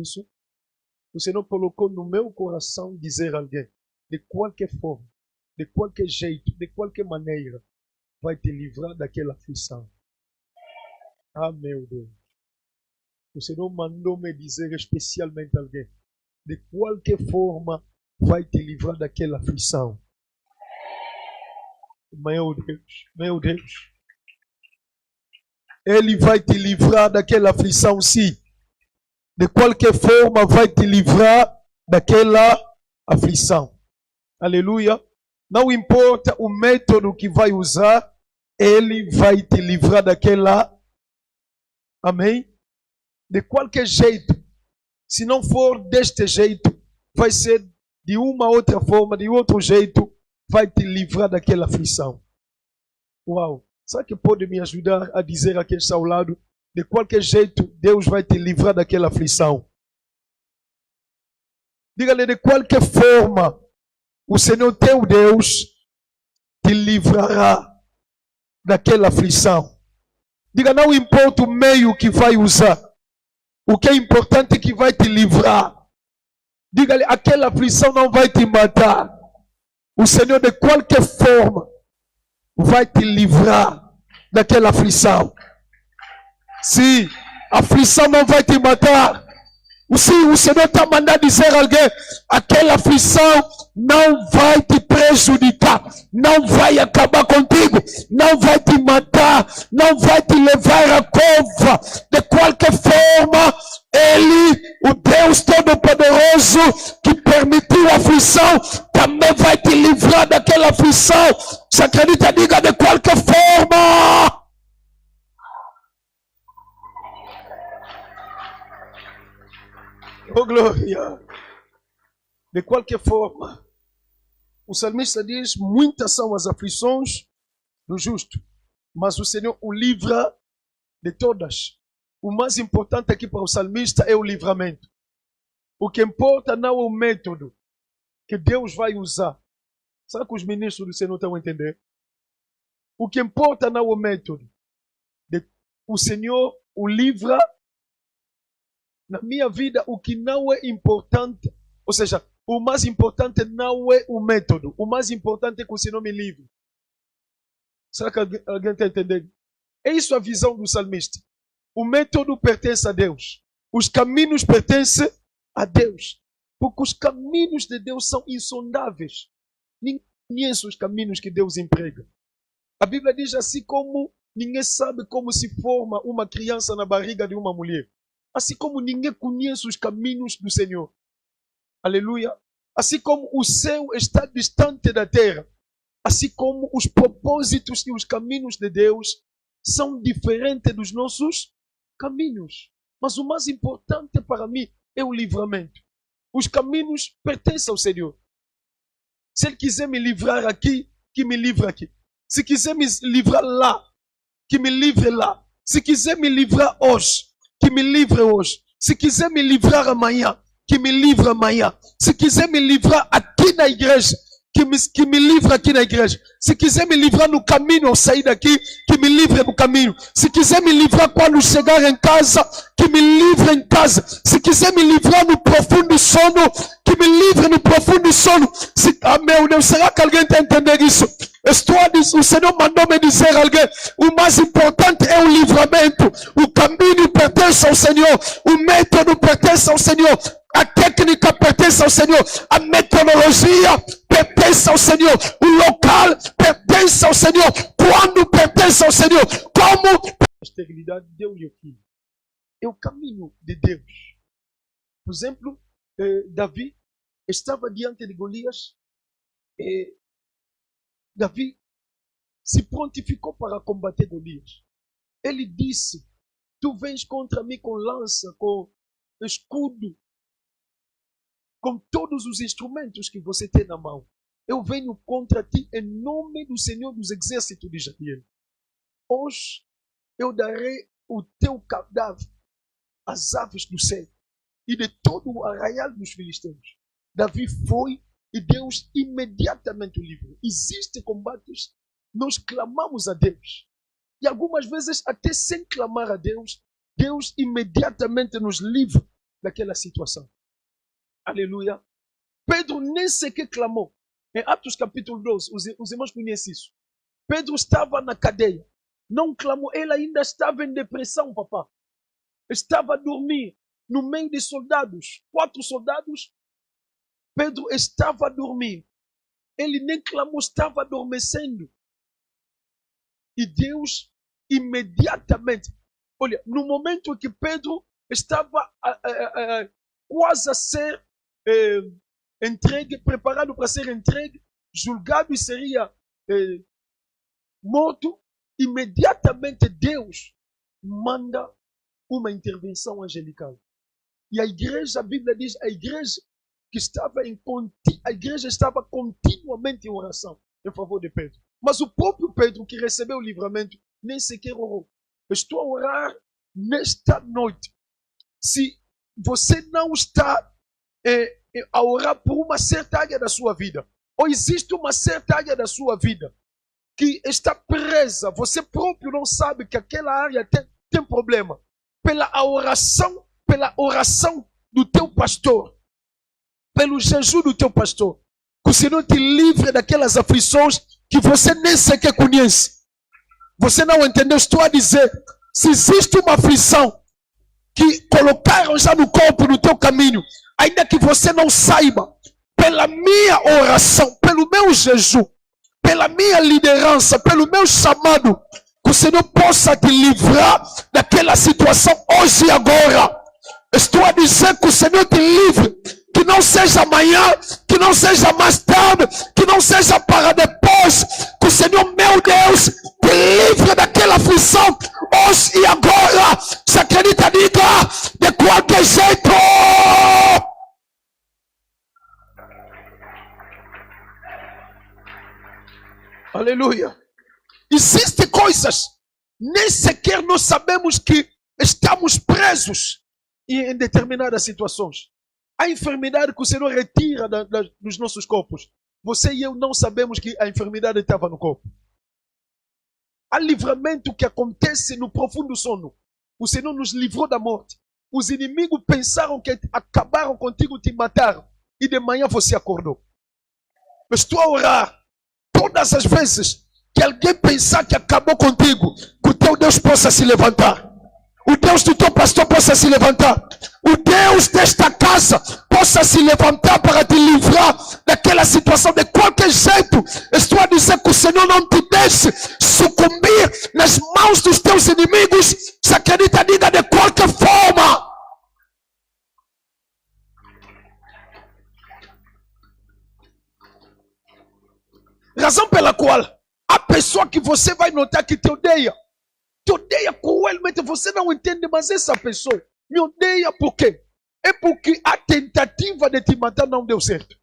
isso, o Senhor colocou no meu coração dizer a alguém, de qualquer forma, de qualquer jeito, de qualquer maneira, vai te livrar daquela aflição. Ah, meu Deus. O Senhor mandou me dizer especialmente a alguém, de qualquer forma, vai te livrar daquela aflição. Meu Deus, meu Deus. Ele vai te livrar daquela aflição, sim. De qualquer forma, vai te livrar daquela aflição. Aleluia. Não importa o método que vai usar, ele vai te livrar daquela. Amém? De qualquer jeito. Se não for deste jeito, vai ser de uma outra forma, de outro jeito, vai te livrar daquela aflição. Uau! Sabe que pode me ajudar a dizer a quem está ao lado? De qualquer jeito, Deus vai te livrar daquela aflição. Diga-lhe, de qualquer forma, o Senhor teu Deus te livrará daquela aflição. Diga, não importa o meio que vai usar. O que é importante é que vai te livrar. Diga-lhe, aquela aflição não vai te matar. O Senhor, de qualquer forma, vai te livrar daquela aflição. Sim, a aflição não vai te matar. Sim, o Senhor está mandando dizer a alguém, aquela aflição não vai te prejudicar, não vai acabar contigo, não vai te matar, não vai te levar à cova. De qualquer forma, Ele, o Deus Todo-Poderoso, que permitiu a aflição, também vai te livrar daquela aflição. Se acredita, diga, de qualquer forma. Oh, glória! De qualquer forma, o salmista diz, muitas são as aflições do justo, mas o Senhor o livra de todas. O mais importante aqui para o salmista é o livramento. O que importa não é o método que Deus vai usar. Será que os ministros do Senhor estão a entender? O que importa não é o método. O Senhor o livra. Na minha vida, o que não é importante, ou seja, o mais importante não é o método. O mais importante é que o Senhor me livre. Será que alguém está entendendo? É isso a visão do salmista. O método pertence a Deus. Os caminhos pertencem a Deus. Porque os caminhos de Deus são insondáveis. Ninguém conhece os caminhos que Deus emprega. A Bíblia diz assim como ninguém sabe como se forma uma criança na barriga de uma mulher. Assim como ninguém conhece os caminhos do Senhor. Aleluia. Assim como o céu está distante da terra. Assim como os propósitos e os caminhos de Deus são diferentes dos nossos caminhos. Mas o mais importante para mim é o livramento. Os caminhos pertencem ao Senhor. Se Ele quiser me livrar aqui, que me livre aqui. Se quiser me livrar lá, que me livre lá. Se quiser me livrar hoje, que me livre hoje. Se quiser me livrar amanhã, que me livre amanhã. Se quiser me livrar aqui na igreja, que me livre aqui na igreja. Se quiser me livrar no caminho ao sair daqui, que me livre no caminho. Se quiser me livrar quando chegar em casa, que me livre em casa. Se quiser me livrar no profundo sono, que me livre no profundo sono. Meu Deus, será que alguém está entendendo isso? O Senhor mandou me dizer a alguém, o mais importante é o livramento. O caminho pertence ao Senhor. O método pertence ao Senhor. A técnica pertence ao Senhor. A metodologia pertence ao Senhor. O local pertence ao Senhor. Quando pertence ao Senhor? Como? A esterilidade deu-lhe o filho. É o caminho de Deus. Por exemplo, Davi estava diante de Golias. Davi se prontificou para combater Golias. Ele disse, tu vens contra mim com lança, com escudo, com todos os instrumentos que você tem na mão. Eu venho contra ti em nome do Senhor dos Exércitos de Israel. Hoje eu darei o teu cadáver às aves do céu e de todo o arraial dos filisteus. Davi foi e Deus imediatamente o livrou. Existem combates, nós clamamos a Deus. E algumas vezes, até sem clamar a Deus, Deus imediatamente nos livra daquela situação. Aleluia. Pedro nem sequer clamou. Em Atos capítulo 12, os irmãos conhecem isso. Pedro estava na cadeia. Não clamou. Ele ainda estava em depressão, papá. Estava a dormir no meio de soldados. 4 soldados. Pedro estava a dormir. Ele nem clamou, estava adormecendo. E Deus, imediatamente, olha, no momento em que Pedro estava quase a ser entregue, preparado para ser entregue, julgado e seria morto, imediatamente Deus manda uma intervenção angelical. E a igreja, a Bíblia diz, a igreja estava continuamente em oração em favor de Pedro. Mas o próprio Pedro que recebeu o livramento nem sequer orou. Estou a orar nesta noite. Se você não está a orar por uma certa área da sua vida, ou existe uma certa área da sua vida que está presa, você próprio não sabe que aquela área tem problema, pela oração do teu pastor, pelo jejum do teu pastor, que o Senhor te livre daquelas aflições que você nem sequer conhece. Você não entendeu? Estou a dizer, se existe uma aflição que colocaram já no corpo, no teu caminho, ainda que você não saiba, pela minha oração, pelo meu jejum, pela minha liderança, pelo meu chamado, que o Senhor possa te livrar daquela situação hoje e agora. Estou a dizer que o Senhor te livre, que não seja amanhã, que não seja mais tarde, que não seja para depois, que o Senhor, meu Deus, te livre daquela aflição hoje e agora. Se acredita, diga, de qualquer jeito. Aleluia. Existem coisas, nem sequer nós sabemos que estamos presos em determinadas situações. A enfermidade que o Senhor retira dos nossos corpos, você e eu não sabemos que a enfermidade estava no corpo. Há livramento que acontece no profundo sono. O Senhor nos livrou da morte. Os inimigos pensaram que acabaram contigo, te mataram, e de manhã você acordou. Eu estou a orar todas as vezes que alguém pensar que acabou contigo, que o teu Deus possa se levantar. O Deus do teu pastor possa se levantar. O Deus desta casa possa se levantar para te livrar daquela situação. De qualquer jeito, estou a dizer que o Senhor não te deixe sucumbir nas mãos dos teus inimigos. Se acredita, diga, de qualquer forma. Razão pela qual a pessoa que você vai notar que te odeia cruelmente, você não entende, mas essa pessoa me odeia por quê? É porque a tentativa de te matar não deu certo.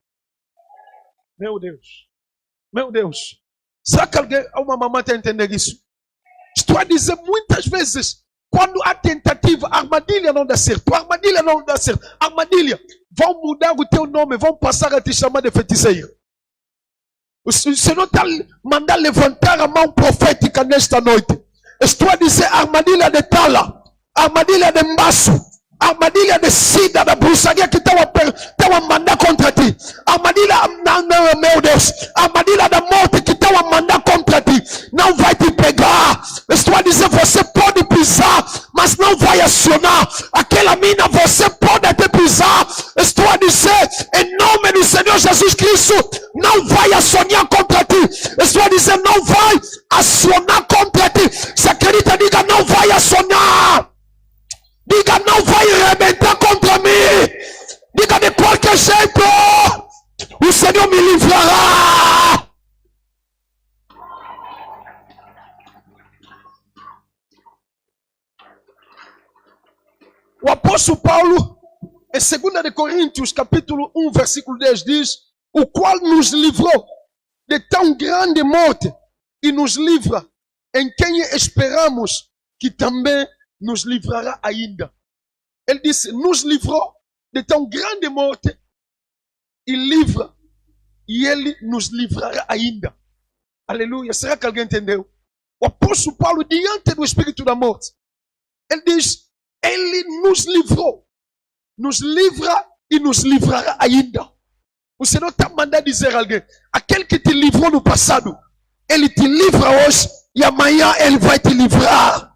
Meu Deus. Será que uma mamãe está entendendo isso? Estou a dizer, muitas vezes, quando a tentativa, a armadilha não dá certo, armadilha, vão mudar o teu nome, vão passar a te chamar de feiticeiro. O Senhor está mandando levantar a mão profética nesta noite. Estou a dizer, armadilha de tala, armadilha de embaço, armadilha de sida, da bruxaria que estão a mandar contra ti. Armadilha, não, meu Deus, armadilha da morte que estão a mandar contra ti. Não vai te pegar. Estou a dizer, você pode pisar, mas não vai acionar. Aquela mina você pode até pisar. Estou a dizer, em nome do Senhor Jesus Cristo, não vai acionar contra ti. Estou a dizer, não vai acionar contra ti. Se acredita, diga, não vai acionar. Diga, não vai arrebentar contra mim. Diga, de qualquer jeito, o Senhor me livrará. O apóstolo Paulo, em 2 Coríntios, capítulo 1, versículo 10, diz, o qual nos livrou de tão grande morte e nos livra, em quem esperamos que também nos livrará ainda. Ele disse, nos livrou de tão grande morte e livra, e ele nos livrará ainda. Aleluia. Será que alguém entendeu? O apóstolo Paulo, diante do espírito da morte, ele diz, ele nos livrou nos livra e nos livrará ainda. O Senhor está mandando dizer a alguém: aquele que te livrou no passado, ele te livra hoje e amanhã ele vai te livrar.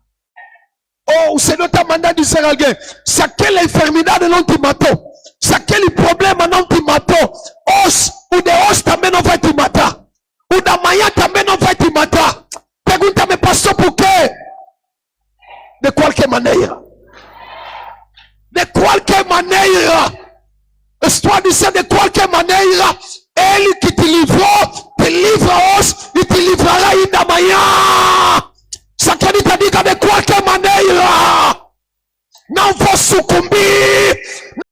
Ou o Senhor está mandando dizer a alguém: se aquela enfermidade não te matou, se aquele problema não te matou, hoje, o de hoje também não vai te matar. O da manhã também não vai te matar. Pergunta-me, pastor, por quê? De qualquer maneira. De qualquer maneira. Estou a dizer de qualquer maneira. Ele que te livrou, te livra hoje e te livrará ainda amanhã. Se acredita, diga: de qualquer maneira. Não vou sucumbir.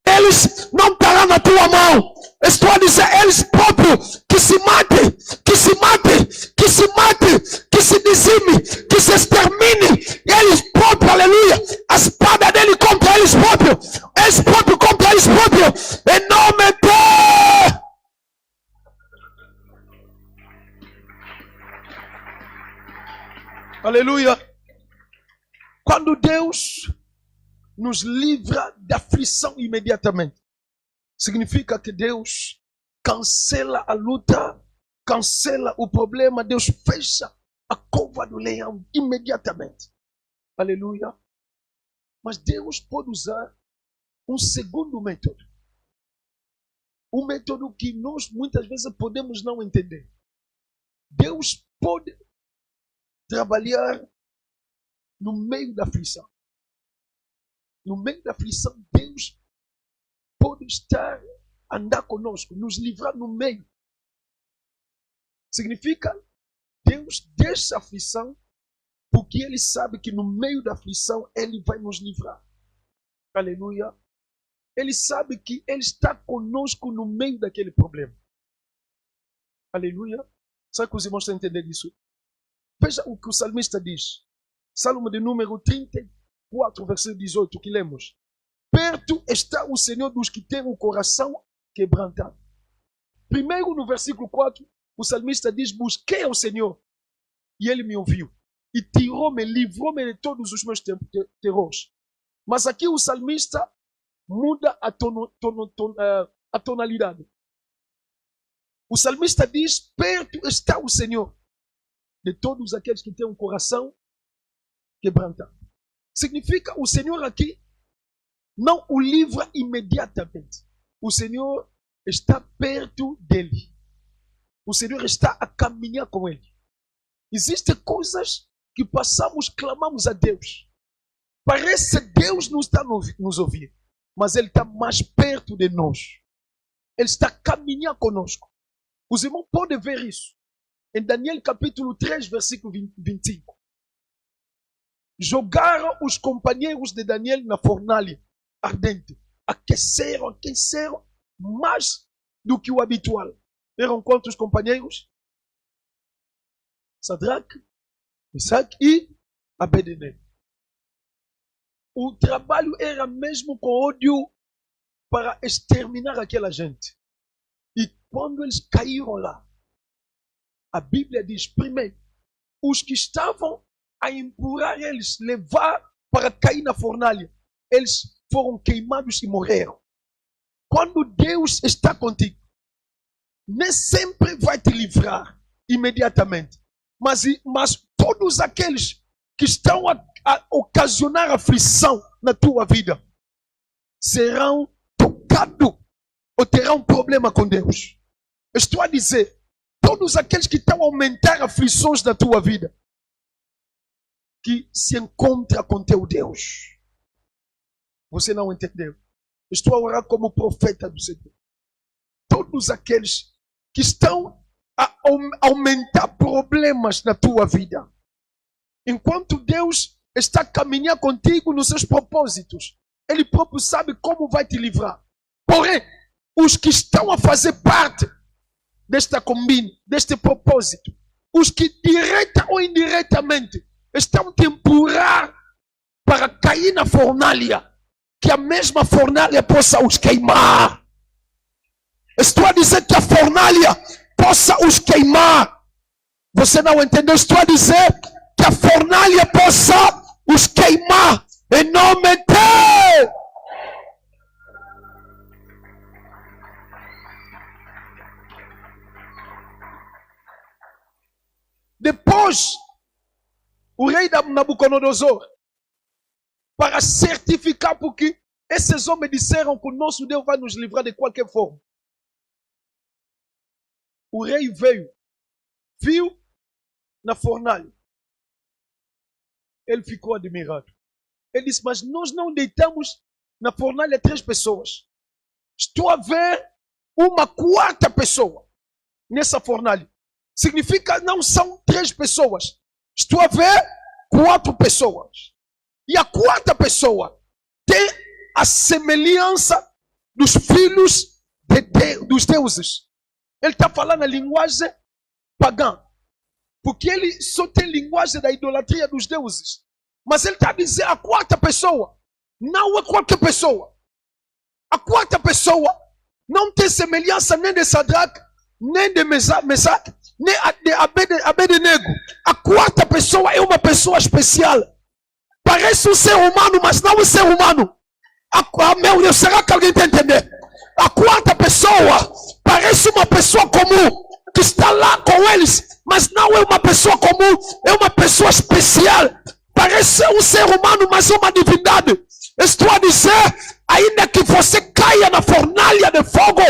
Eles não estarão na tua mão. Estou a dizer, eles próprios que se matem, que se matem, que se matem, que se dizime, que se extermine. Eles próprios, aleluia. A espada dele contra eles próprios contra eles próprios. Em nome de... Aleluia. Quando Deus nos livra da aflição imediatamente, significa que Deus cancela a luta, cancela o problema. Deus fecha a cova do leão imediatamente. Aleluia. Mas Deus pode usar um segundo método. Um método que nós muitas vezes podemos não entender. Deus pode trabalhar no meio da aflição. No meio da aflição, Deus pode estar, andar conosco, nos livrar no meio. Significa, Deus deixa a aflição, porque Ele sabe que no meio da aflição, Ele vai nos livrar. Aleluia. Ele sabe que Ele está conosco no meio daquele problema. Aleluia. Sabe que os irmãos estão entendendo isso? Veja o que o salmista diz. Salmo de número 34, versículo 18, que lemos. Perto está o Senhor dos que têm o coração quebrantado. Primeiro, no versículo 4, o salmista diz: busquei ao Senhor e Ele me ouviu e tirou-me, livrou-me de todos os meus terrores. Mas aqui o salmista muda a tonalidade. O salmista diz: perto está o Senhor de todos aqueles que têm um coração quebrantado. Significa, o Senhor aqui não o livra imediatamente. O Senhor está perto dele. O Senhor está a caminhar com ele. Existem coisas que passamos, clamamos a Deus. Parece que Deus não está nos ouvindo, mas Ele está mais perto de nós. Ele está caminhando conosco. Os irmãos podem ver isso. Em Daniel capítulo 3, versículo 25. Jogaram os companheiros de Daniel na fornalha ardente. Aqueceram mais do que o habitual. Eram quantos companheiros? Sadraque, Mesaque e Abednego. O trabalho era mesmo com ódio para exterminar aquela gente. E quando eles caíram lá, a Bíblia diz, primeiro, os que estavam a empurrar eles, levar para cair na fornalha, eles foram queimados e morreram. Quando Deus está contigo, nem sempre vai te livrar imediatamente. Mas todos aqueles que estão a ocasionar aflição na tua vida serão tocados ou terão problema com Deus. Estou a dizer, todos aqueles que estão a aumentar aflições na tua vida, que se encontra com teu Deus. Você não entendeu? Estou a orar como profeta do Senhor. Todos aqueles que estão a aumentar problemas na tua vida, enquanto Deus está caminhando contigo nos seus propósitos, Ele próprio sabe como vai te livrar. Porém, os que estão a fazer parte desta combina, deste propósito, os que direta ou indiretamente estão te empurrar para cair na fornalha, que a mesma fornalha possa os queimar. Estou a dizer que a fornalha possa os queimar. Você não entendeu? Estou a dizer que a fornalha possa os queimar. Em nome de... Depois, o rei Nabucodonosor, para certificar, porque esses homens disseram que o nosso Deus vai nos livrar de qualquer forma. O rei veio, viu na fornalha. Ele ficou admirado. Ele disse, mas nós não deitamos na fornalha 3 pessoas. Estou a ver uma 4ª pessoa nessa fornalha. Significa não são 3 pessoas. Estou a ver 4 pessoas. E a 4ª pessoa tem a semelhança dos filhos dos deuses. Ele está falando a linguagem pagã. Porque ele só tem linguagem da idolatria dos deuses. Mas ele está a dizer a 4ª pessoa. Não é qualquer pessoa. A 4ª pessoa não tem semelhança nem de Sadraque, nem de Mesaque, nem de Abednego. A 4ª pessoa é uma pessoa especial. Parece um ser humano, mas não é um ser humano. Meu Deus, será que alguém está entendendo? A 4ª pessoa parece uma pessoa comum que está lá com eles, mas não é uma pessoa comum, é uma pessoa especial. Parece um ser humano, mas é uma divindade. Estou a dizer, ainda que você caia na fornalha de fogo,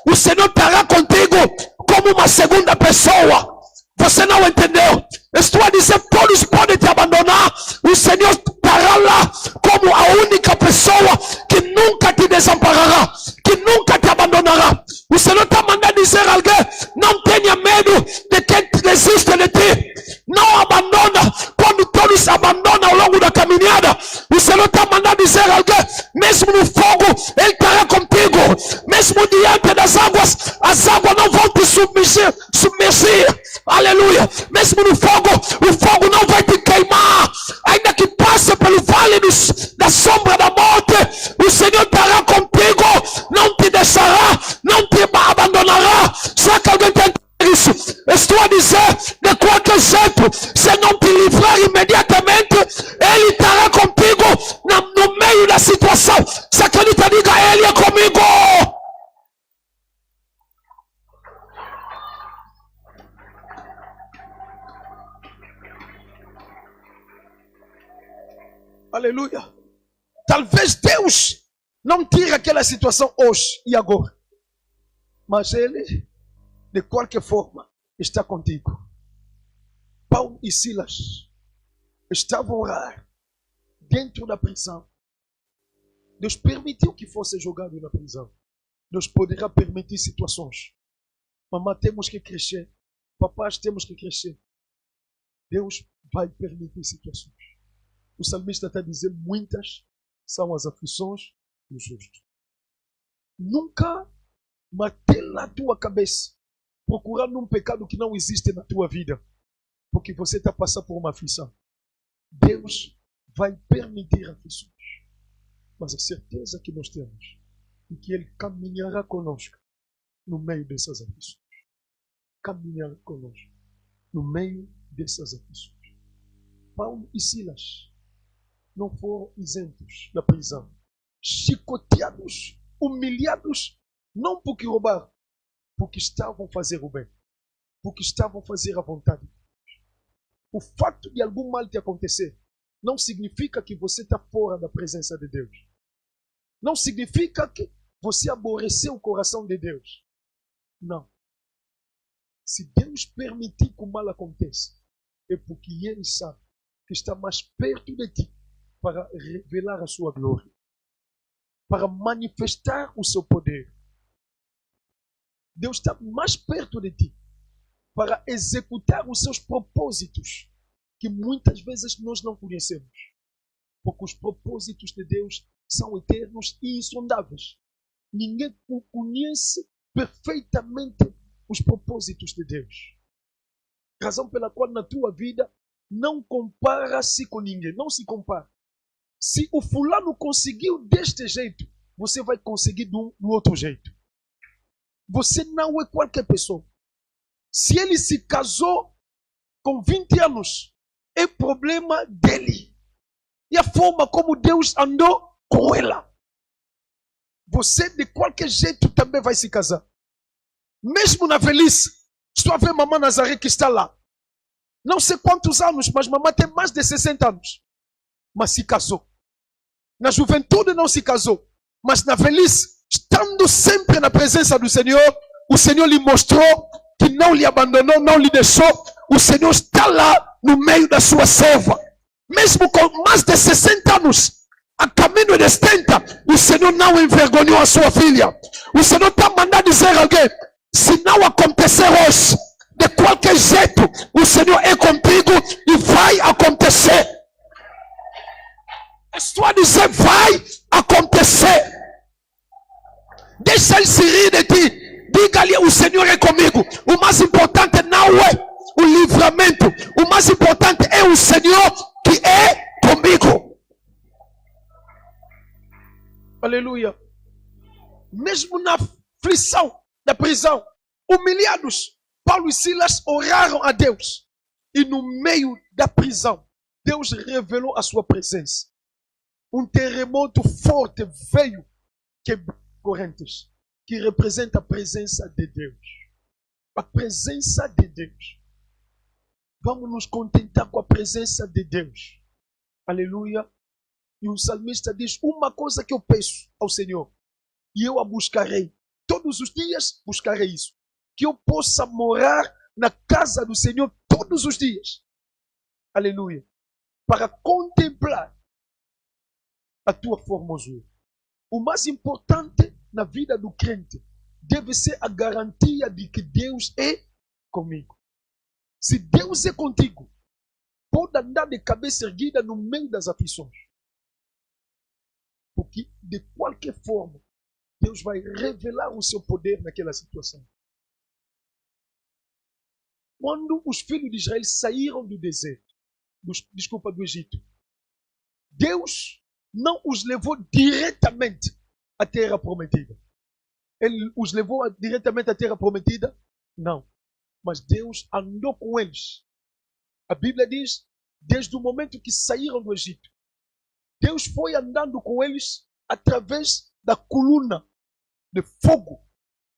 o Senhor estará contigo como uma 2ª pessoa. Você não entendeu? Estou a dizer, todos podem te abandonar, o Senhor estará lá como a única pessoa que nunca te desamparará, que nunca te abandonará. O Senhor está mandando dizer a alguém, não tenha medo de quem desiste de ti. Não abandona. Quando todos abandonam ao longo da caminhada, o Senhor está mandando dizer a alguém, mesmo no fogo, Ele estará contigo. Mesmo diante das águas, as águas não vão te submergir. Aleluia. Mesmo no fogo, o fogo não vai te queimar. Ainda que passe pelo vale da sombra da morte, o Senhor estará contigo. Não te deixará, não te abandonará. Será que alguém tem isso? Estou a dizer, de qualquer jeito, se não te livrar imediatamente, Ele estará contigo no meio da situação. Se acredita, diga, Ele é comigo. Aleluia. Talvez Deus não tire aquela situação hoje e agora, mas Ele, de qualquer forma, está contigo. Paulo e Silas estavam a orar dentro da prisão. Deus permitiu que fosse jogado na prisão. Deus poderá permitir situações. Mamãe, temos que crescer. Papás, temos que crescer. Deus vai permitir situações. O salmista está dizendo, muitas são as aflições do justo. Nunca mate na tua cabeça procurando um pecado que não existe na tua vida, porque você está passando por uma aflição. Deus vai permitir aflições, mas a certeza que nós temos é que Ele caminhará conosco no meio dessas aflições. Caminhará conosco no meio dessas aflições. Paulo e Silas não foram isentos da prisão, chicoteados, humilhados, não porque roubaram, porque estavam a fazer o bem, porque estavam a fazer a vontade de Deus. O fato de algum mal te acontecer não significa que você está fora da presença de Deus. Não significa que você aborreceu o coração de Deus. Não. Se Deus permitir que o mal aconteça, é porque Ele sabe que está mais perto de ti para revelar a sua glória, para manifestar o seu poder. Deus está mais perto de ti para executar os seus propósitos, que muitas vezes nós não conhecemos, porque os propósitos de Deus são eternos e insondáveis. Ninguém conhece perfeitamente os propósitos de Deus. Razão pela qual na tua vida não compara-se com ninguém, não se compara. Se o fulano conseguiu deste jeito, você vai conseguir do outro jeito. Você não é qualquer pessoa. Se ele se casou com 20 anos, é problema dele. E a forma como Deus andou com ela. Você de qualquer jeito também vai se casar. Mesmo na velhice. Estou a ver mamãe Nazaré que está lá. não sei quantos anos, mas mamãe tem mais de 60 anos. Mas se casou. Na juventude não se casou. Mas na velhice, estando sempre na presença do Senhor, o Senhor lhe mostrou que não lhe abandonou, não lhe deixou. O Senhor está lá no meio da sua serva. Mesmo com mais de 60 anos, a caminho de 70, o Senhor não envergonhou a sua filha. O Senhor está mandando dizer a alguém, se não acontecer hoje, de qualquer jeito, o Senhor é contigo e vai acontecer. Estou a dizer, vai acontecer. Deixa ele se rir de ti. Diga-lhe, o Senhor é comigo. O mais importante não é o livramento. O mais importante é o Senhor que é comigo. Aleluia. Mesmo na aflição da prisão, humilhados, Paulo e Silas oraram a Deus. E no meio da prisão, Deus revelou a sua presença. Um terremoto forte veio quebrar correntes, que representa a presença de Deus. A presença de Deus. Vamos nos contentar com a presença de Deus. Aleluia. E o salmista diz, uma coisa que eu peço ao Senhor, e eu a buscarei. Todos os dias buscarei isso. Que eu possa morar na casa do Senhor todos os dias. Aleluia. Para contemplar a tua formosura. O mais importante na vida do crente deve ser a garantia de que Deus é comigo. Se Deus é contigo, pode andar de cabeça erguida no meio das aflições. Porque de qualquer forma, Deus vai revelar o seu poder naquela situação. Quando os filhos de Israel saíram do deserto, do Egito, Deus não os levou diretamente à terra prometida. Ele os levou diretamente à terra prometida? Não. Mas Deus andou com eles. A Bíblia diz, desde o momento que saíram do Egito, Deus foi andando com eles através da coluna de fogo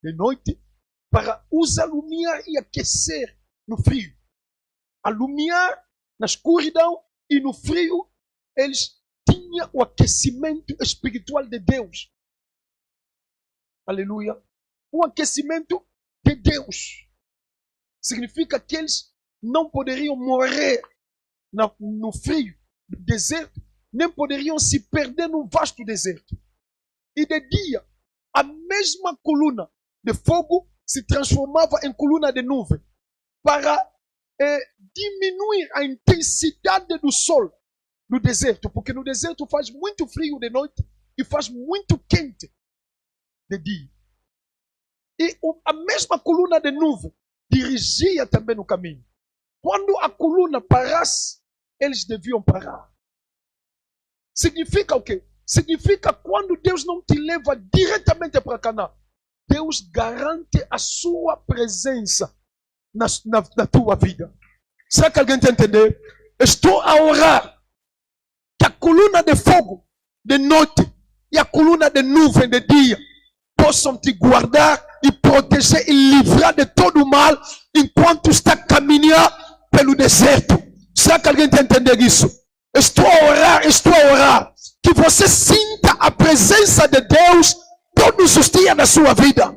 de noite para os alumiar e aquecer no frio. Alumiar na escuridão e no frio, eles tinham o aquecimento espiritual de Deus. Aleluia. Um aquecimento de Deus. Significa que eles não poderiam morrer no frio do deserto, nem poderiam se perder no vasto deserto. E de dia, a mesma coluna de fogo se transformava em coluna de nuvem para diminuir a intensidade do sol no deserto, porque no deserto faz muito frio de noite e faz muito quente de dia. E a mesma coluna de nuvem dirigia também no caminho. Quando a coluna parasse, eles deviam parar. Significa o quê? Significa quando Deus não te leva diretamente para Canaã, Deus garante a sua presença na tua vida. Será que alguém está entendendo? Estou a orar que a coluna de fogo de noite e a coluna de nuvem de dia possam te guardar e proteger e livrar de todo o mal enquanto está a caminhar pelo deserto. Será que alguém está entendendo isso? Estou a orar que você sinta a presença de Deus todos os dias da sua vida.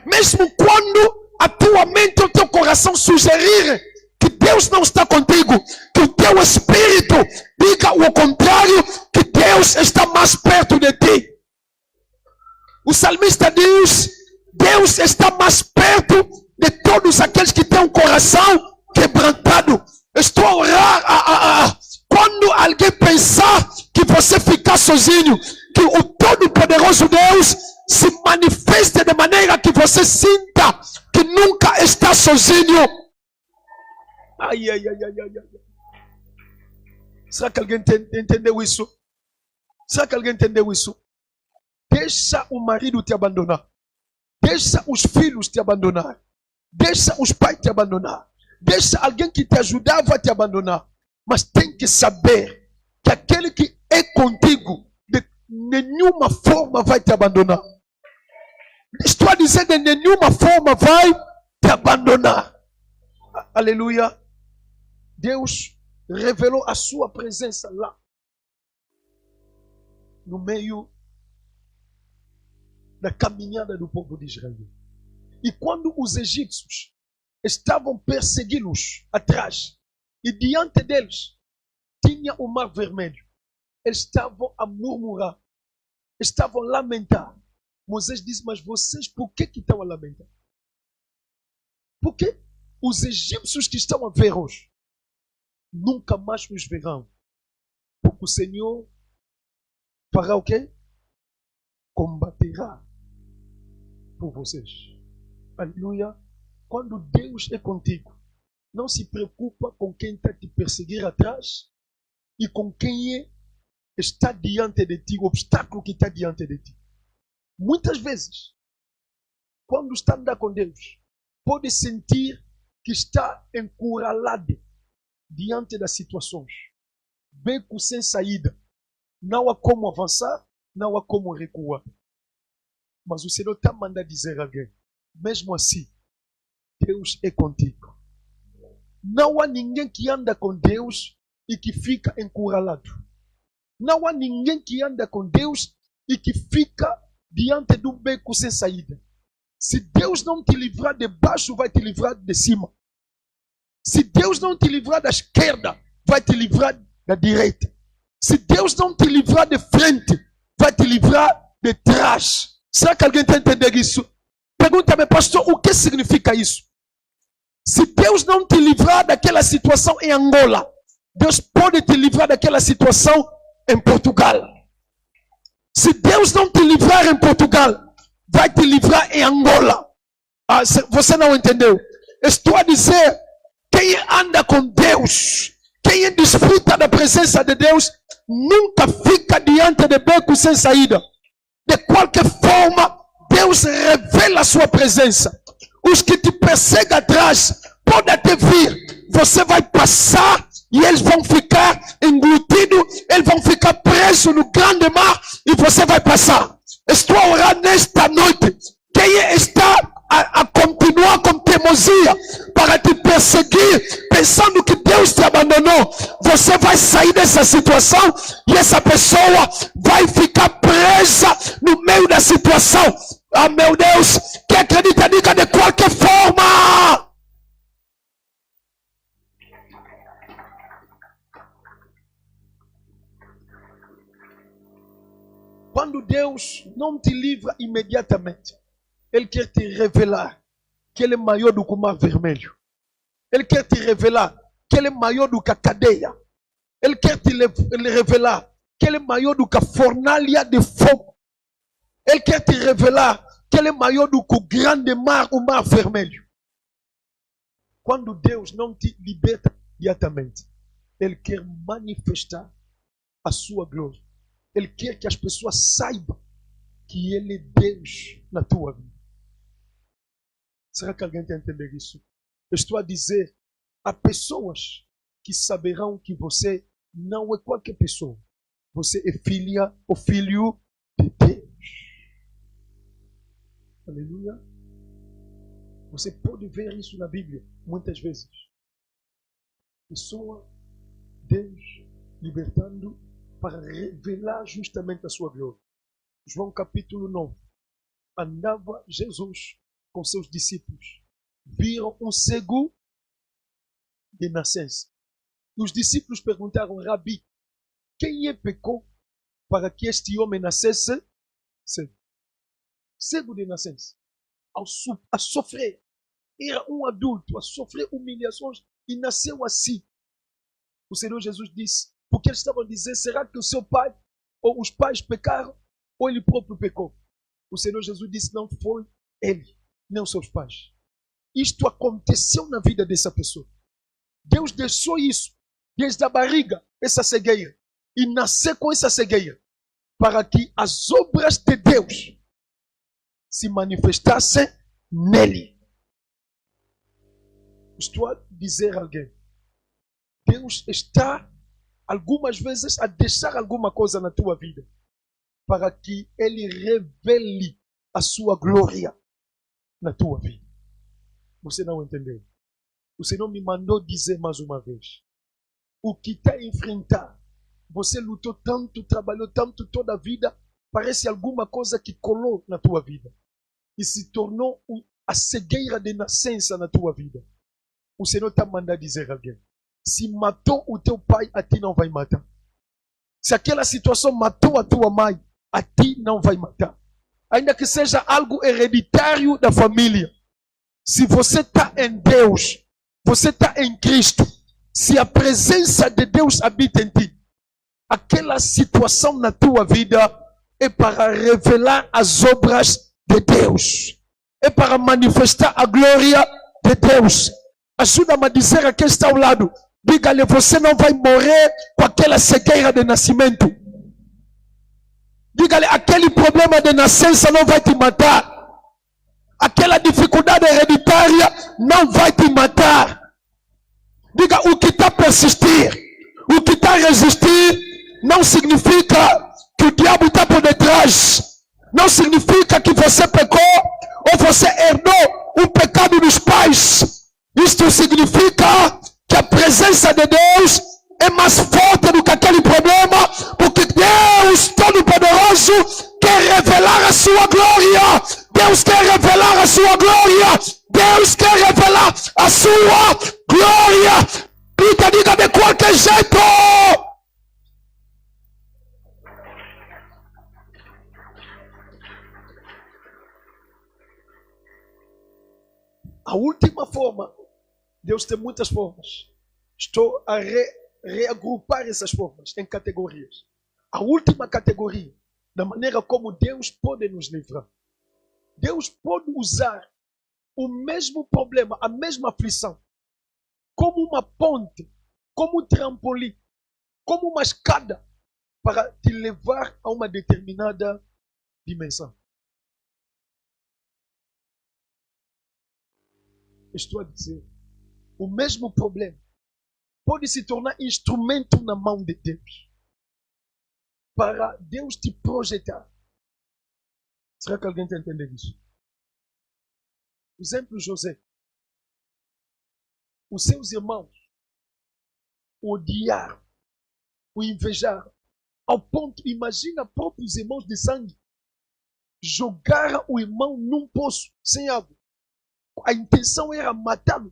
Mesmo quando a tua mente ou o teu coração sugerir que Deus não está contigo, que o teu espírito diga o contrário, que Deus está mais perto de ti. O salmista diz, Deus está mais perto de todos aqueles que têm um coração quebrantado. Estou a orar quando alguém pensar que você ficar sozinho, que o Todo-Poderoso Deus se manifeste de maneira que você sinta que nunca está sozinho. Ai. Será que alguém entendeu isso? Será que alguém entendeu isso? Deixa o marido te abandonar. Deixa os filhos te abandonar. Deixa os pais te abandonar. Deixa alguém que te ajudava a te abandonar. Mas tem que saber que aquele que é contigo de nenhuma forma vai te abandonar. Estou a dizer, de nenhuma forma vai te abandonar. Aleluia. Deus revelou a sua presença lá, no meio da caminhada do povo de Israel. E quando os egípcios estavam perseguindo-os atrás, e diante deles tinha o mar vermelho, eles estavam a murmurar, estavam a lamentar. Moisés disse, mas vocês por que estão a lamentar? Porque os egípcios que estão a ver hoje, nunca mais os verão. Porque o Senhor fará o quê? Combaterá por vocês. Aleluia. Quando Deus é contigo, não se preocupa com quem está te perseguir atrás e com quem está diante de ti, o obstáculo que está diante de ti. Muitas vezes, quando está a andar com Deus, pode sentir que está encurralado diante das situações, beco sem saída. Não há como avançar, não há como recuar. Mas o Senhor está mandando dizer a alguém, mesmo assim, Deus é contigo. Não há ninguém que anda com Deus e que fica encurralado. Não há ninguém que anda com Deus e que fica diante de um beco sem saída. Se Deus não te livrar de baixo, vai te livrar de cima. Se Deus não te livrar da esquerda, vai te livrar da direita. Se Deus não te livrar de frente, vai te livrar de trás. Será que alguém está entendendo isso? Pergunta-me, pastor, o que significa isso? Se Deus não te livrar daquela situação em Angola, Deus pode te livrar daquela situação em Portugal. Se Deus não te livrar em Portugal, vai te livrar em Angola. Ah, você não entendeu? Estou a dizer, quem anda com Deus, quem desfruta da presença de Deus, nunca fica diante de becos sem saída. De qualquer forma, Deus revela a sua presença. Os que te perseguem atrás, podem até vir. Você vai passar e eles vão ficar englutidos, eles vão ficar presos no grande mar e você vai passar. Estou a orar nesta noite. Quem está a continuar com teimosia para te perseguir, pensando que Deus te abandonou, você vai sair dessa situação e essa pessoa vai ficar presa no meio da situação. Ah, meu Deus, quem acredita, diga de qualquer forma. Quando Deus não te livra imediatamente, Ele quer te revelar que Ele é maior do que o mar vermelho. Ele quer te revelar que Ele é maior do que a cadeia. Ele quer te revelar que Ele é maior do que a fornalha de fogo. Ele quer te revelar que Ele é maior do que o grande mar, o mar vermelho. Quando Deus não te liberta imediatamente, Ele quer manifestar a sua glória. Ele quer que as pessoas saibam que Ele é Deus na tua vida. Será que alguém está entendendo isso? Eu estou a dizer, há pessoas que saberão que você não é qualquer pessoa. Você é filha ou filho de Deus. Aleluia. Você pode ver isso na Bíblia muitas vezes. Pessoa, Deus libertando para revelar justamente a sua glória. João capítulo 9. Andava Jesus com seus discípulos. Viram um cego de nascença. Os discípulos perguntaram, Rabi, quem pecou para que este homem nascesse cego? Cego de nascença. A sofrer. Era um adulto a sofrer humilhações e nasceu assim. O Senhor Jesus disse, porque eles estavam dizendo, será que o seu pai ou os pais pecaram ou ele próprio pecou? O Senhor Jesus disse, não foi ele, nem os seus pais. Isto aconteceu na vida dessa pessoa. Deus deixou isso desde a barriga, essa cegueira, e nascer com essa cegueira, para que as obras de Deus se manifestassem nele. Estou a dizer a alguém, Deus está algumas vezes a deixar alguma coisa na tua vida, para que Ele revele a sua glória na tua vida. Você não entendeu? O Senhor me mandou dizer mais uma vez, o que está a enfrentar. Você lutou tanto, trabalhou tanto toda a vida, parece alguma coisa que colou na tua vida e se tornou a cegueira de nascença na tua vida. O Senhor está mandando dizer a alguém: se matou o teu pai, a ti não vai matar. Se aquela situação matou a tua mãe, a ti não vai matar. Ainda que seja algo hereditário da família. Se você está em Deus, você está em Cristo, se a presença de Deus habita em ti, aquela situação na tua vida é para revelar as obras de Deus. É para manifestar a glória de Deus. Ajuda-me a dizer a quem está ao lado. Diga-lhe, você não vai morrer com aquela cegueira de nascimento. Diga-lhe, aquele problema de nascença não vai te matar. Aquela dificuldade hereditária não vai te matar. Diga, o que está a persistir, o que está a resistir, não significa que o diabo está por detrás. Não significa que você pecou ou você herdou um pecado dos pais. Isto significa que a presença de Deus é mais forte do que aquele problema, porque Deus Todo-Poderoso quer revelar a sua glória. Deus quer revelar a sua glória. Deus quer revelar a sua glória. Diga de qualquer jeito. A última forma, Deus tem muitas formas. Estou a reagrupar essas formas em categorias. A última categoria, da maneira como Deus pode nos livrar. Deus pode usar o mesmo problema, a mesma aflição, como uma ponte, como um trampolim, como uma escada, para te levar a uma determinada dimensão. Estou a dizer, o mesmo problema pode se tornar instrumento na mão de Deus, para Deus te projetar. Será que alguém está entendendo isso? Por exemplo, José. Os seus irmãos o odiaram, o invejaram, ao ponto, imagina, próprios irmãos de sangue jogaram o irmão num poço sem água. A intenção era matá-lo.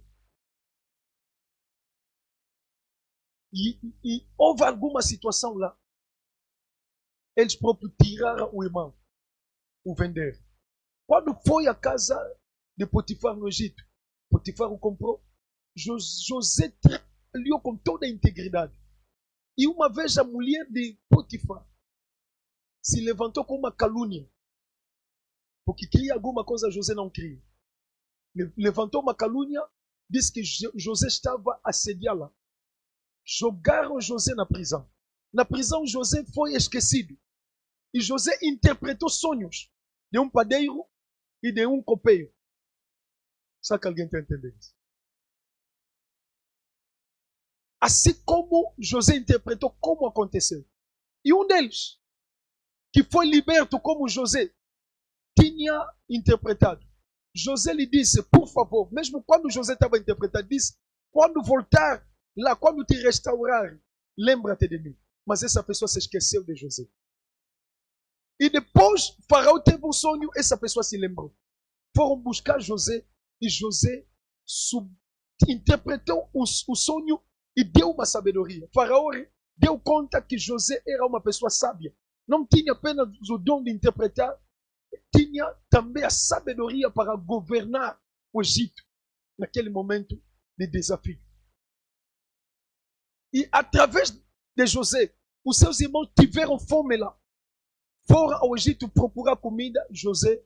E houve alguma situação lá. Eles próprios tiraram o irmão, o venderam. Quando foi à casa de Potifar no Egito, Potifar o comprou. José trabalhou com toda a integridade. E uma vez a mulher de Potifar se levantou com uma calúnia, porque queria alguma coisa, José não queria. Levantou uma calúnia, disse que José estava a assediá-la. Jogaram José na prisão. Na prisão, José foi esquecido. E José interpretou sonhos de um padeiro e de um copeiro. Será que alguém está entendendo isso? Assim como José interpretou como aconteceu. E um deles, que foi liberto como José tinha interpretado. José lhe disse, por favor, mesmo quando José estava interpretando, disse, quando voltar lá, quando te restaurar, lembra-te de mim. Mas essa pessoa se esqueceu de José. E depois, Faraó teve um sonho, essa pessoa se lembrou. Foram buscar José e José interpretou o sonho e deu uma sabedoria. Faraó deu conta que José era uma pessoa sábia. Não tinha apenas o dom de interpretar, tinha também a sabedoria para governar o Egito naquele momento de desafio. E através de José, os seus irmãos tiveram fome lá. Foram ao Egito procurar comida. José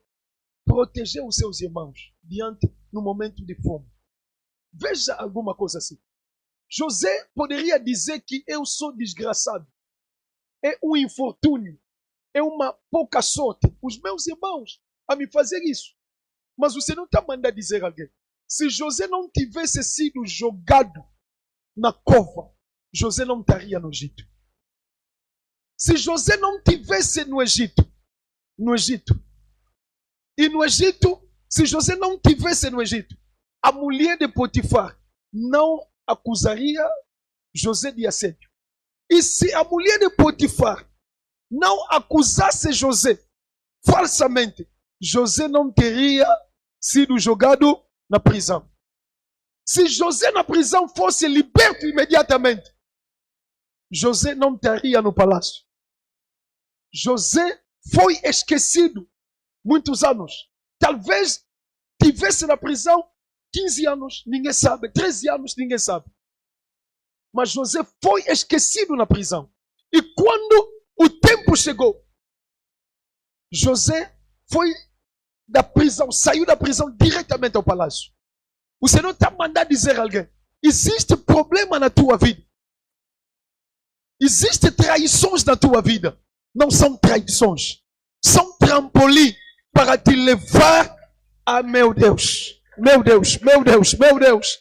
protegeu os seus irmãos diante no momento de fome. Veja alguma coisa assim. José poderia dizer que eu sou desgraçado. É um infortúnio. É uma pouca sorte. Os meus irmãos a me fazer isso. Mas você não está mandando dizer a alguém. Se José não tivesse sido jogado na cova, José não estaria no Egito. Se José não tivesse no Egito, e no Egito, se José não tivesse no Egito, a mulher de Potifar não acusaria José de assédio. E se a mulher de Potifar não acusasse José falsamente, José não teria sido jogado na prisão. Se José na prisão fosse liberto imediatamente, José não estaria no palácio. José foi esquecido muitos anos. Talvez tivesse na prisão 15 anos, ninguém sabe. 13 anos, ninguém sabe. Mas José foi esquecido na prisão. E quando o tempo chegou, José foi da prisão, saiu da prisão diretamente ao palácio. O Senhor está mandando dizer a alguém: existe problema na tua vida. Existem traições na tua vida. Não são traições. São trampolim para te levar a meu Deus. Meu Deus, meu Deus, meu Deus,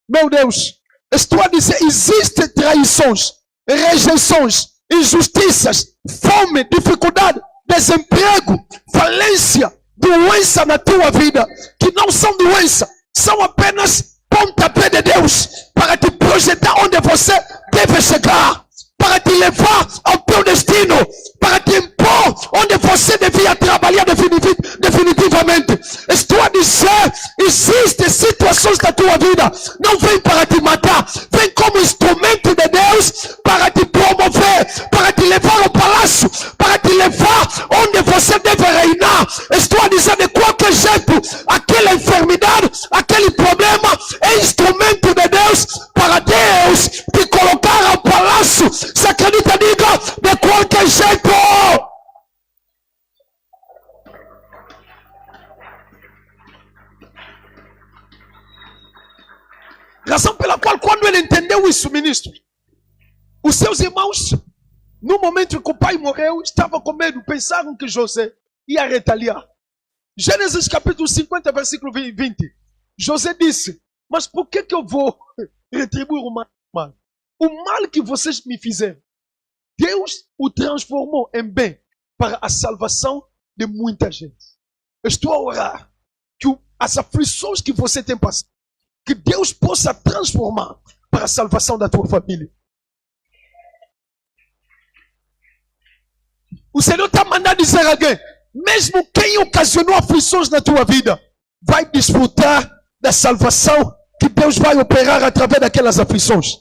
meu Deus. Estou a dizer, existem traições, rejeições, injustiças, fome, dificuldade, desemprego, falência, doença na tua vida, que não são doença, são apenas pontapé de Deus para te projetar onde você deve chegar, para te levar ao teu destino, para te impor onde você devia trabalhar definitivamente. Estou a dizer, existem situações da tua vida, não vem para te matar, vem como instrumento de Deus para te promover, para te levar ao palácio, para te levar onde você deve reinar. Estou a dizer, de qualquer jeito, aquela enfermidade, aquele problema é instrumento de Deus para Deus te colocar ao palácio. Se acredita, diga, de qualquer jeito. Razão pela qual, quando ele entendeu isso, ministro, os seus irmãos, no momento em que o pai morreu, estavam com medo, pensaram que José ia retaliar. Gênesis capítulo 50, versículo 20. José disse: mas por que eu vou retribuir o mal? O mal que vocês me fizeram, Deus o transformou em bem para a salvação de muita gente. Estou a orar que as aflições que você tem passado, que Deus possa transformar para a salvação da tua família. O Senhor está mandando dizer a alguém: mesmo quem ocasionou aflições na tua vida, vai desfrutar da salvação que Deus vai operar através daquelas aflições.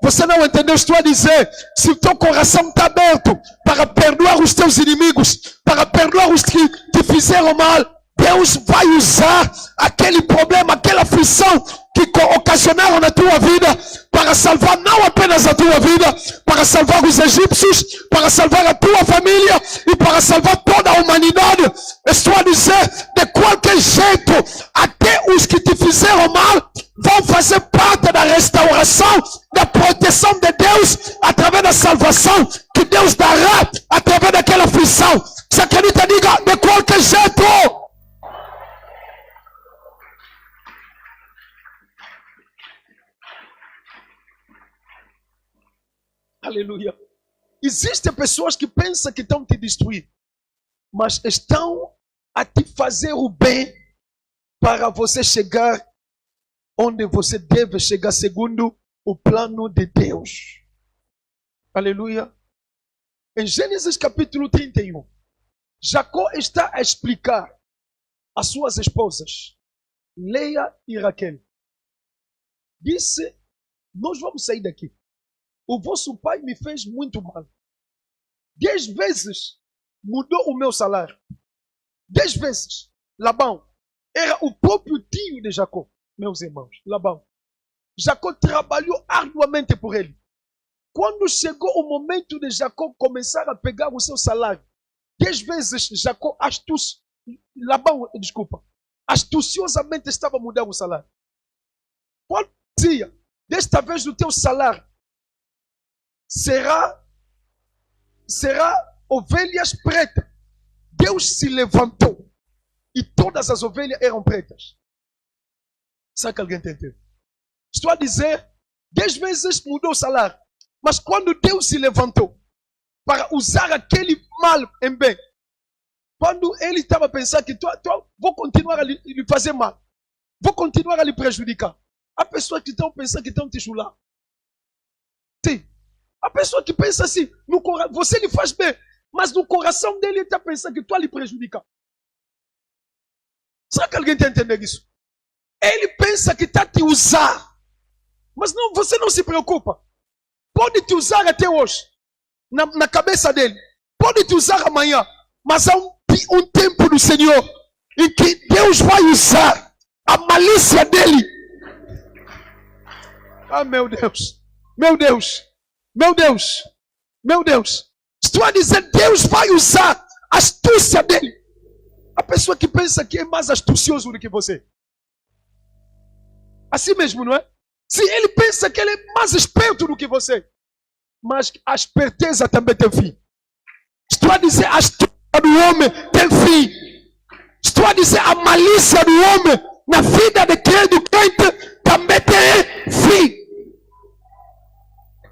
Você não entendeu? Estou a dizer, se o teu coração está aberto para perdoar os teus inimigos, para perdoar os que te fizeram mal, Deus vai usar aquele problema, aquela aflição que ocasionaram na tua vida para salvar não apenas a tua vida, para salvar os egípcios, para salvar a tua família e para salvar toda a humanidade. Estou a dizer, de qualquer jeito, até os que te fizeram mal vão fazer parte da restauração, da proteção de Deus, através da salvação que Deus dará através daquela aflição. Se acredita, diga, de qualquer jeito. Aleluia. Existem pessoas que pensam que estão te destruir, mas estão a te fazer o bem para você chegar onde você deve chegar segundo o plano de Deus. Aleluia. Em Gênesis capítulo 31, Jacó está a explicar às suas esposas, Leia e Raquel. Disse: nós vamos sair daqui. O vosso pai me fez muito mal. 10 vezes mudou o meu salário. 10 vezes. Labão era o próprio tio de Jacó, meus irmãos. Labão. Jacó trabalhou arduamente por ele. Quando chegou o momento de Jacó começar a pegar o seu salário, 10 vezes Jacó Labão, astuciosamente estava a mudar o salário. Quando dizia: desta vez o teu salário será ovelhas pretas. Deus se levantou e todas as ovelhas eram pretas. Será que alguém entendeu? Estou a dizer, 10 vezes mudou o salário. Mas quando Deus se levantou para usar aquele mal em bem, quando ele estava pensando que vou continuar a lhe fazer mal, vou continuar a lhe prejudicar, há pessoas que estão pensando que estão te chular. Sim. A pessoa que pensa assim, você lhe faz bem, mas no coração dele ele está pensando que tu lhe prejudica. Será que alguém está entendendo isso? Ele pensa que está te usar, mas não, você não se preocupa. Pode te usar até hoje, na cabeça dele. Pode te usar amanhã, mas há um tempo do Senhor em que Deus vai usar a malícia dele. Ah, meu Deus, meu Deus, meu Deus, meu Deus. Estou a dizer, Deus vai usar a astúcia dele. A pessoa que pensa que é mais astucioso do que você. Assim mesmo, não é? Se ele pensa que ele é mais esperto do que você. Mas a esperteza também tem fim. Estou a dizer, a astúcia do homem tem fim. Estou a dizer, a malícia do homem na vida de crente também tem fim.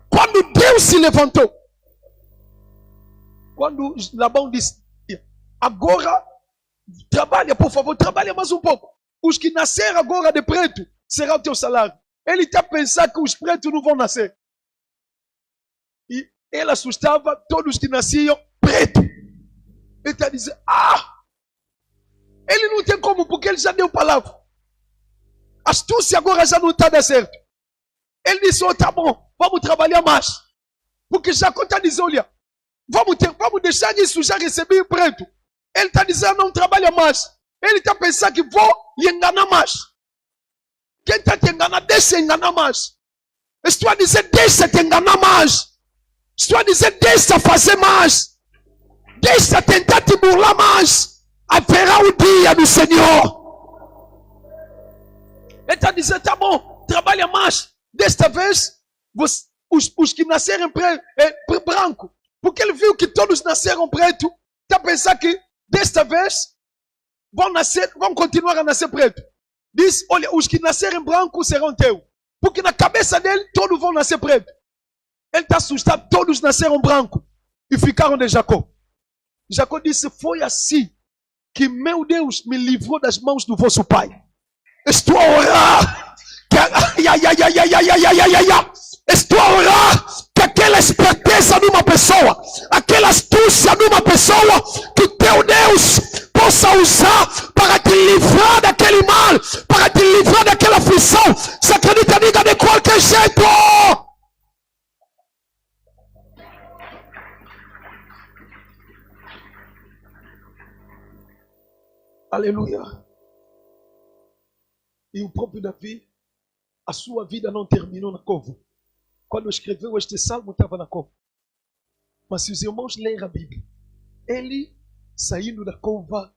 Quando Deus se levantou, quando Labão disse, agora trabalha, por favor, trabalha mais um pouco. Os que nasceram agora de preto, será o teu salário. Ele está pensando que os pretos não vão nascer. E ele assustava todos que nasciam preto. Ele está dizendo, ele não tem como, porque ele já deu palavra. A astúcia agora já não está dando certo. Ele disse, tá bom, vamos trabalhar mais. Porque Jacó está dizendo, olha, vamos deixar disso, já recebi preto. Ele está dizendo, não trabalha mais. Ele está pensando que vou lhe enganar mais. Quem está te enganando, deixa enganar mais. Estou a dizer, deixa te enganar mais. Estou a dizer, deixa fazer mais. Deixa tentar te burlar mais. Haverá o dia do Senhor. Ele está dizendo, tá bom, trabalha mais. Desta vez, os que nasceram branco. Porque ele viu que todos nasceram preto. Está pensando que desta vez vão continuar a nascer preto. Diz, olha, os que nascerem branco serão teus. Porque na cabeça dele, todos vão nascer preto. Ele está assustado, todos nasceram branco. E ficaram de Jacó. Jacó disse, foi assim que meu Deus me livrou das mãos do vosso pai. Estou a orar. Estou a orar que aquela esperteza numa pessoa, aquela astúcia numa pessoa, que o teu Deus possa usar para te livrar daquele mal, para te livrar daquela aflição. Se acredita, diga de qualquer jeito. Aleluia. E o próprio Davi, a sua vida não terminou na cova. Quando escreveu este salmo, estava na cova. Mas se os irmãos lerem a Bíblia, ele saindo da cova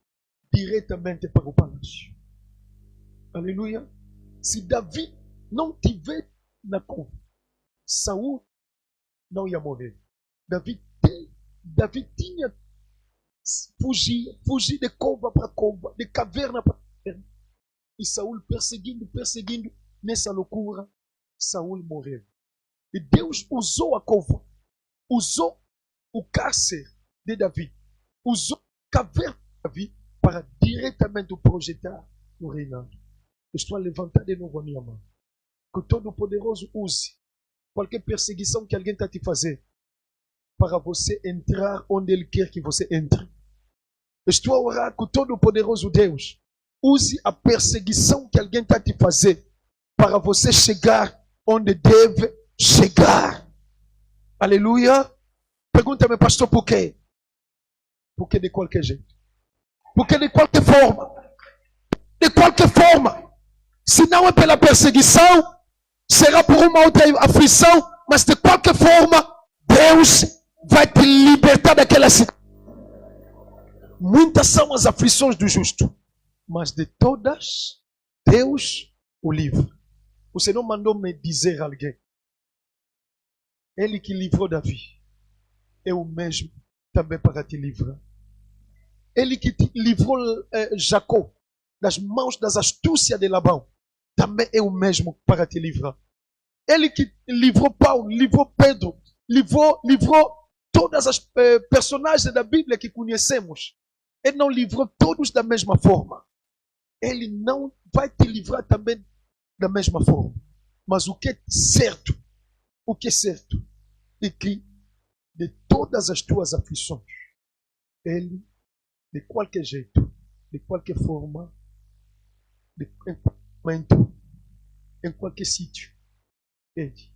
diretamente para o palácio. Aleluia. Se Davi não estiver na cova, Saul não ia morrer. Davi tinha fugir de cova para cova, de caverna para caverna. E Saul perseguindo, nessa loucura, Saul morreu. E Deus usou a cova, usou o cárcere de Davi, usou a caverna de Davi para diretamente o projetar no reinado. Estou a levantar de novo a minha mão. Que o Todo-Poderoso use qualquer perseguição que alguém está te fazendo para você entrar onde Ele quer que você entre. Estou a orar que o Todo-Poderoso Deus use a perseguição que alguém está te fazendo para você chegar onde deve chegar. Aleluia. Pergunta-me, pastor, por quê? Porque de qualquer jeito. Porque de qualquer forma. De qualquer forma. Se não é pela perseguição, será por uma outra aflição, mas de qualquer forma, Deus vai te libertar daquela situação. Muitas são as aflições do justo, mas de todas, Deus o livra. O Senhor mandou me dizer a alguém: Ele que livrou Davi é o mesmo também para te livrar. Ele que te livrou Jacó das mãos das astúcias de Labão também é o mesmo para te livrar. Ele que livrou Paulo, livrou Pedro, livrou todas as personagens da Bíblia que conhecemos. Ele não livrou todos da mesma forma. Ele não vai te livrar também da mesma forma. Mas o que é certo o que é certo é que de todas as tuas aflições, Ele, de qualquer jeito, de qualquer forma, em qualquer momento, em qualquer sítio, Ele,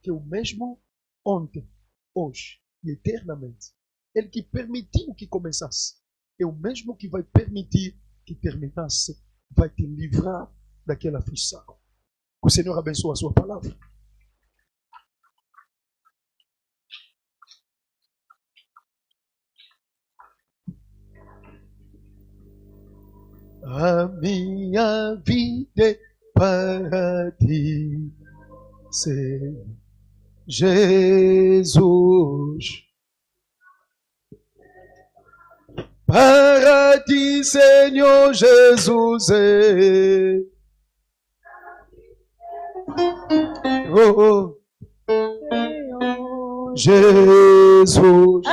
que é o mesmo ontem, hoje e eternamente, Ele que permitiu que começasse, é o mesmo que vai permitir que terminasse, vai te livrar daquela aflição. Que o Senhor abençoe a sua palavra. A minha vida é para ti, Senhor Jesus. Para ti, Senhor Jesus. Oh, Jesus.